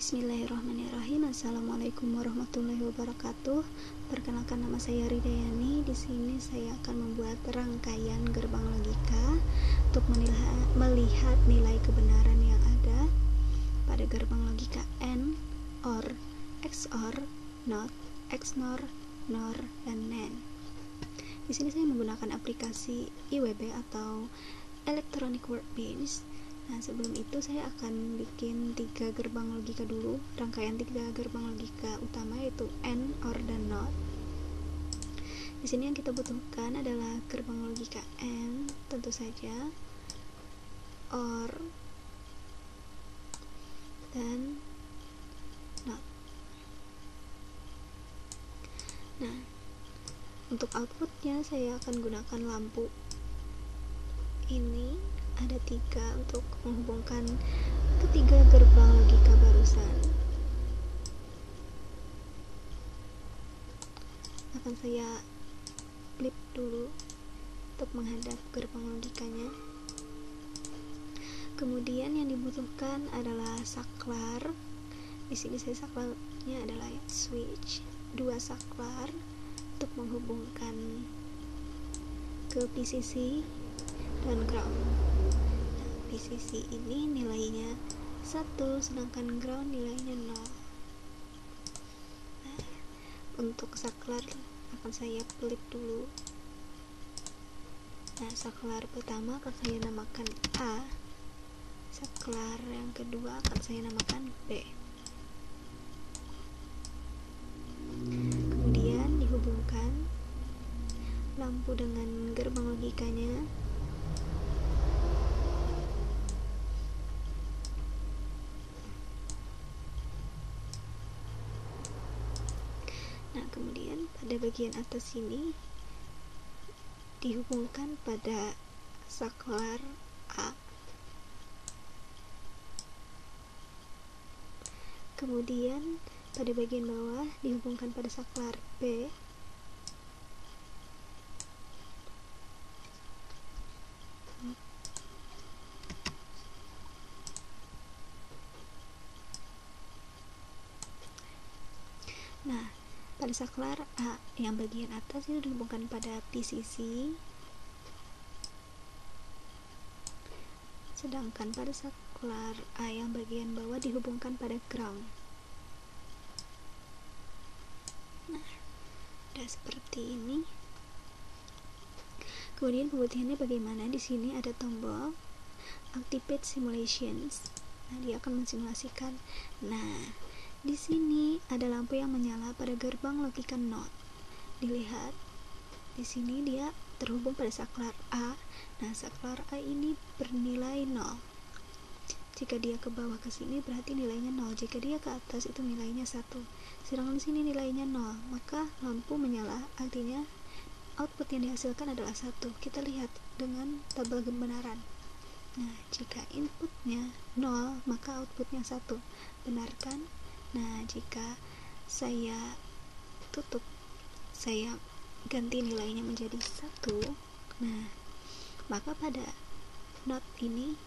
Bismillahirrahmanirrahim. Assalamualaikum warahmatullahi wabarakatuh. Perkenalkan, nama saya Ridayani. Di sini saya akan membuat rangkaian gerbang logika untuk melihat nilai kebenaran yang ada pada gerbang logika AND, OR, XOR, NOT, XNOR, NOR, dan NAND. Di sini saya menggunakan aplikasi IWB atau Electronic Workbench. Nah, sebelum itu saya akan bikin 3 gerbang logika dulu, rangkaian 3 gerbang logika utama, yaitu AND, OR, dan NOT. Di sini yang kita butuhkan adalah gerbang logika AND, tentu saja, OR, dan NOT. Nah, untuk outputnya saya akan gunakan lampu ini. Ada 3 untuk menghubungkan ketiga gerbang logika barusan. Akan saya flip dulu untuk menghadap gerbang logikanya. Kemudian yang dibutuhkan adalah saklar. Di sini saya saklarnya adalah switch, 2 saklar untuk menghubungkan ke PCC dan ground. PCC ini nilainya 1, sedangkan ground nilainya 0. Nah, untuk saklar akan saya flip dulu. Nah, saklar pertama akan saya namakan A, saklar yang kedua akan saya namakan B. Kemudian dihubungkan lampu dengan gerbang logikanya. Nah, kemudian pada bagian atas ini dihubungkan pada saklar A. Kemudian pada bagian bawah dihubungkan pada saklar B. Nah, pada saklar A yang bagian atas itu dihubungkan pada PCC, sedangkan pada saklar A yang bagian bawah dihubungkan pada ground. Nah, udah seperti ini. Kemudian pembuktiannya bagaimana? Di sini ada tombol Activate Simulations. Nah, dia akan mensimulasikan. Nah, di sini ada lampu yang menyala pada gerbang logika NOT. Dilihat di sini dia terhubung pada saklar A. Nah, saklar A ini bernilai 0. Jika dia ke bawah ke sini berarti nilainya 0. Jika dia ke atas itu nilainya 1. Sedangkan di sini nilainya 0, maka lampu menyala, artinya output yang dihasilkan adalah 1. Kita lihat dengan tabel kebenaran. Nah, jika inputnya 0, maka outputnya 1. Benar kan? Nah, jika saya tutup, saya ganti nilainya menjadi 1, nah, maka pada NOT ini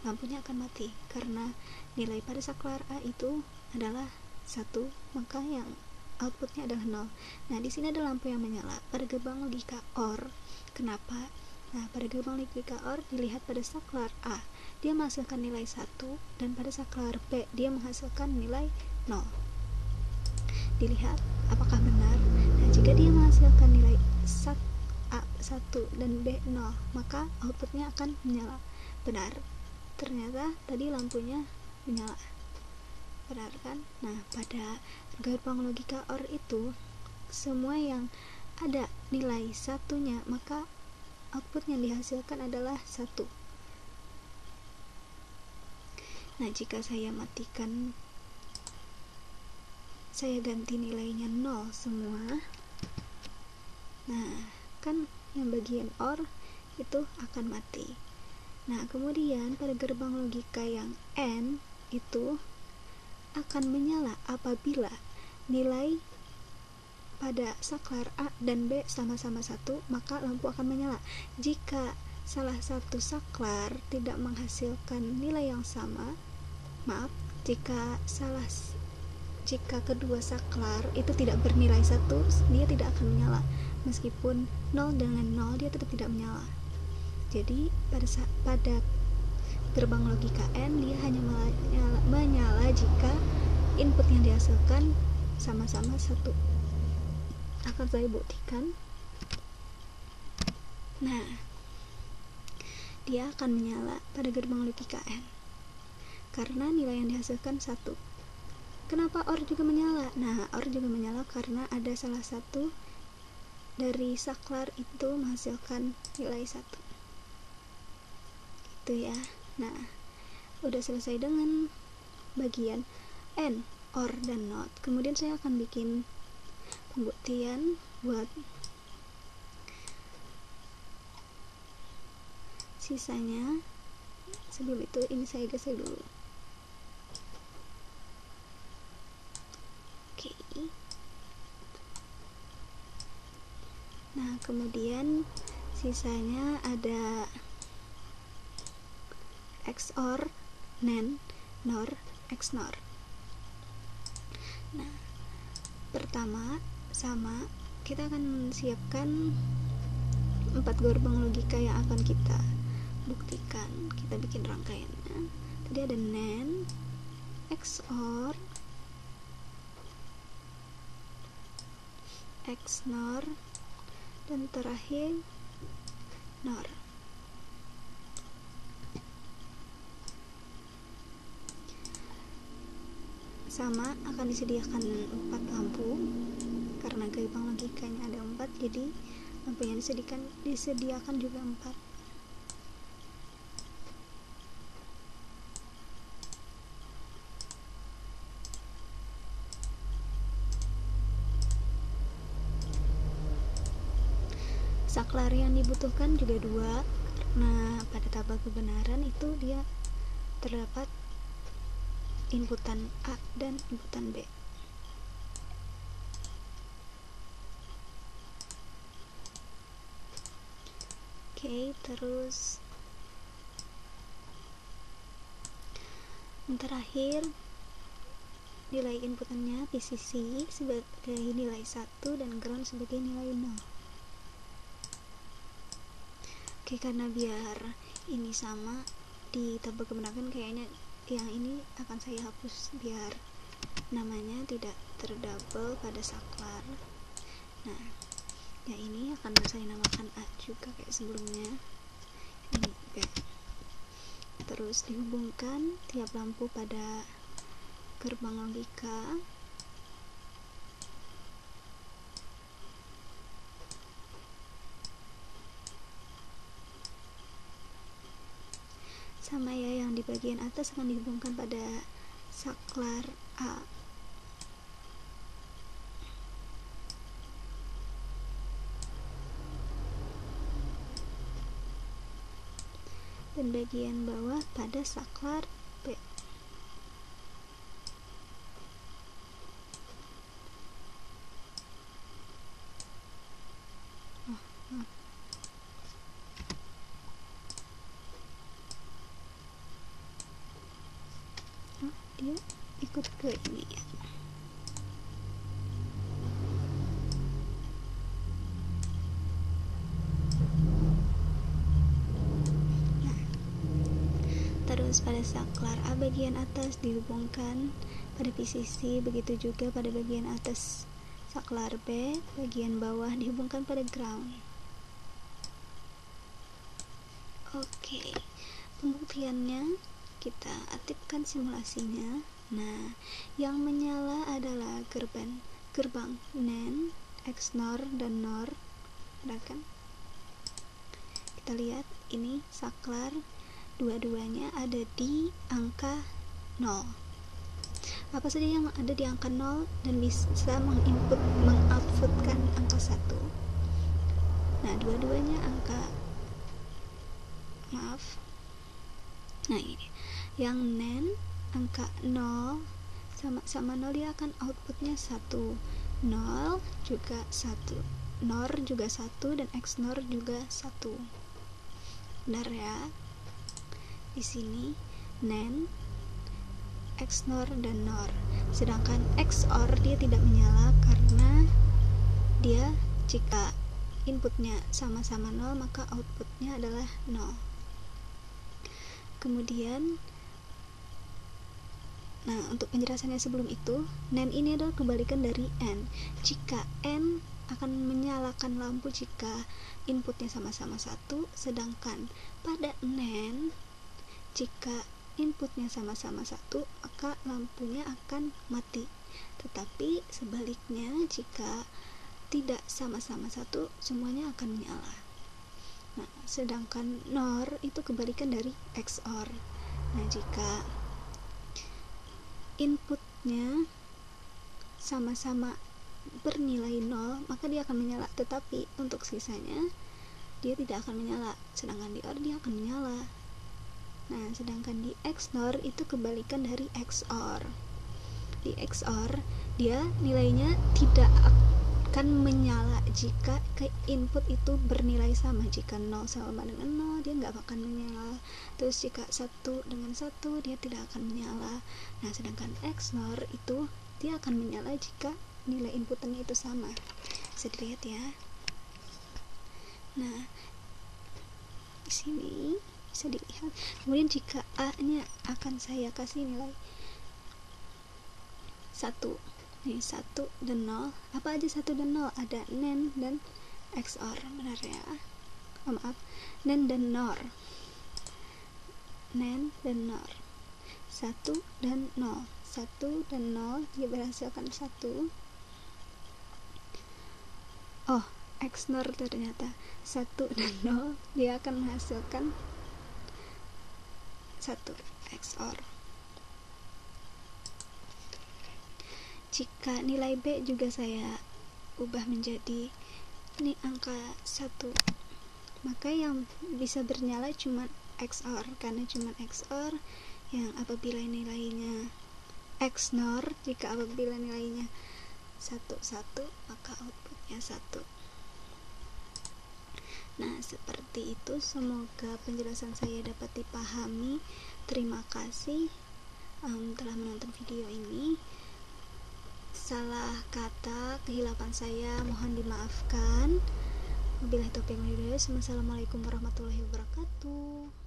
lampunya akan mati karena nilai pada saklar A itu adalah 1, maka yang outputnya adalah 0. Nah, di sini ada lampu yang menyala pada gerbang logika OR. Kenapa? Nah, pada gerbang logika OR dilihat pada saklar A dia menghasilkan nilai 1, dan pada saklar B dia menghasilkan nilai 0. Dilihat apakah benar. Nah, jika dia menghasilkan nilai A 1 dan B 0, maka outputnya akan menyala. Benar. Ternyata tadi lampunya menyala. Benar kan? Nah, pada gerbang logika OR itu semua yang ada nilai 1-nya, maka output yang dihasilkan adalah 1. Nah, jika saya matikan, saya ganti nilainya 0 semua, nah, kan yang bagian OR itu akan mati. Nah, kemudian pada gerbang logika yang AND itu akan menyala apabila nilai pada saklar A dan B sama-sama 1, maka lampu akan menyala. Jika salah satu saklar tidak menghasilkan nilai yang sama, jika kedua saklar itu tidak bernilai 1, dia tidak akan menyala. Meskipun 0 dengan 0, dia tetap tidak menyala. Jadi pada gerbang logika N, dia hanya menyala jika input yang dihasilkan sama-sama 1. Akan saya buktikan. Nah, dia akan menyala pada gerbang logika N karena nilai yang dihasilkan 1. Kenapa OR juga menyala? Nah, OR juga menyala karena ada salah satu dari saklar itu menghasilkan nilai 1. Itu ya. Nah, udah selesai dengan bagian N, OR, dan NOT. Kemudian saya akan bikin pembuktian buat sisanya. Sebelum itu, ini saya geser dulu. Oke. Nah, kemudian sisanya ada XOR, NAND, NOR, XNOR. Nah, pertama sama kita akan menyiapkan 4 gerbang logika yang akan kita buktikan. Kita bikin rangkaiannya. Tadi ada NAND, XOR, XNOR, dan terakhir NOR. Sama akan disediakan 4 lampu karena gerbang logikanya ada 4, jadi lampu yang disediakan juga 4. Saklar yang dibutuhkan juga 2 karena pada tabel kebenaran itu dia terdapat inputan A dan inputan B. Oke, terus yang terakhir nilai inputannya PCC sebagai nilai 1 dan ground sebagai nilai 0. Oke, karena biar ini sama di tabel kebenaran, kayaknya yang ini akan saya hapus biar namanya tidak terdouble pada saklar. Nah, yang ini akan saya namakan A juga kayak sebelumnya. Ini B. Terus dihubungkan tiap lampu pada gerbang logika. Sama ya, yang di bagian atas akan dihubungkan pada saklar A. Dan bagian bawah pada saklar B. Dia ikut ke ini ya. Nah, terus pada saklar A bagian atas dihubungkan pada PCC, begitu juga pada bagian atas saklar B bagian bawah dihubungkan pada ground. Oke, pembuktiannya kita aktifkan simulasinya. Nah, yang menyala adalah gerbang NAND, XNOR, dan NOR. Ada kan? Kita lihat ini saklar dua-duanya ada di angka 0. Apa saja yang ada di angka 0 dan bisa mengoutputkan angka 1. Nah, dua-duanya nah ini yang NAND angka 0 sama 0, dia akan outputnya 1, 0 juga 1, NOR juga 1, dan XNOR juga 1. Benar ya? Di sini NAND, XNOR dan NOR. Sedangkan XOR dia tidak menyala karena dia jika inputnya sama-sama 0 maka outputnya adalah 0. Kemudian untuk penjelasannya sebelum itu, NAND ini adalah kebalikan dari AND. Jika AND akan menyalakan lampu jika inputnya sama-sama 1, sedangkan pada NAND jika inputnya sama-sama 1 maka lampunya akan mati. Tetapi sebaliknya jika tidak sama-sama 1 semuanya akan menyala. Sedangkan NOR itu kebalikan dari XOR. Jika inputnya sama-sama bernilai 0 maka dia akan menyala, tetapi untuk sisanya dia tidak akan menyala. Sedangkan di OR dia akan menyala. Sedangkan di XNOR itu kebalikan dari XOR. Di XOR dia nilainya tidak akan menyala jika ke input itu bernilai sama. Jika 0 sama dengan 0 dia nggak akan menyala. Terus jika 1 dengan 1 dia tidak akan menyala. Sedangkan XNOR itu dia akan menyala jika nilai inputnya itu sama. Bisa dilihat ya. Di sini bisa dilihat. Kemudian jika A nya akan saya kasih nilai 1 dan 0. Apa aja 1 dan 0? Ada NAND dan XOR, benar ya? NAND dan NOR. NAND dan NOR. 1 dan 0. 1 dan 0 dia berhasilkan 1. XNOR ternyata 1 dan 0 dia akan menghasilkan 1 XOR. Jika nilai B juga saya ubah menjadi ini angka 1, maka yang bisa bernyala cuma XOR, karena cuma XOR yang apabila nilainya XNOR, jika apabila nilainya 1 maka outputnya 1. Seperti itu. Semoga penjelasan saya dapat dipahami. Terima kasih telah menonton video ini. Salah kata, kehilapan saya mohon dimaafkan. Wabillahi taufiq wal hidayah. Wassalamualaikum warahmatullahi wabarakatuh.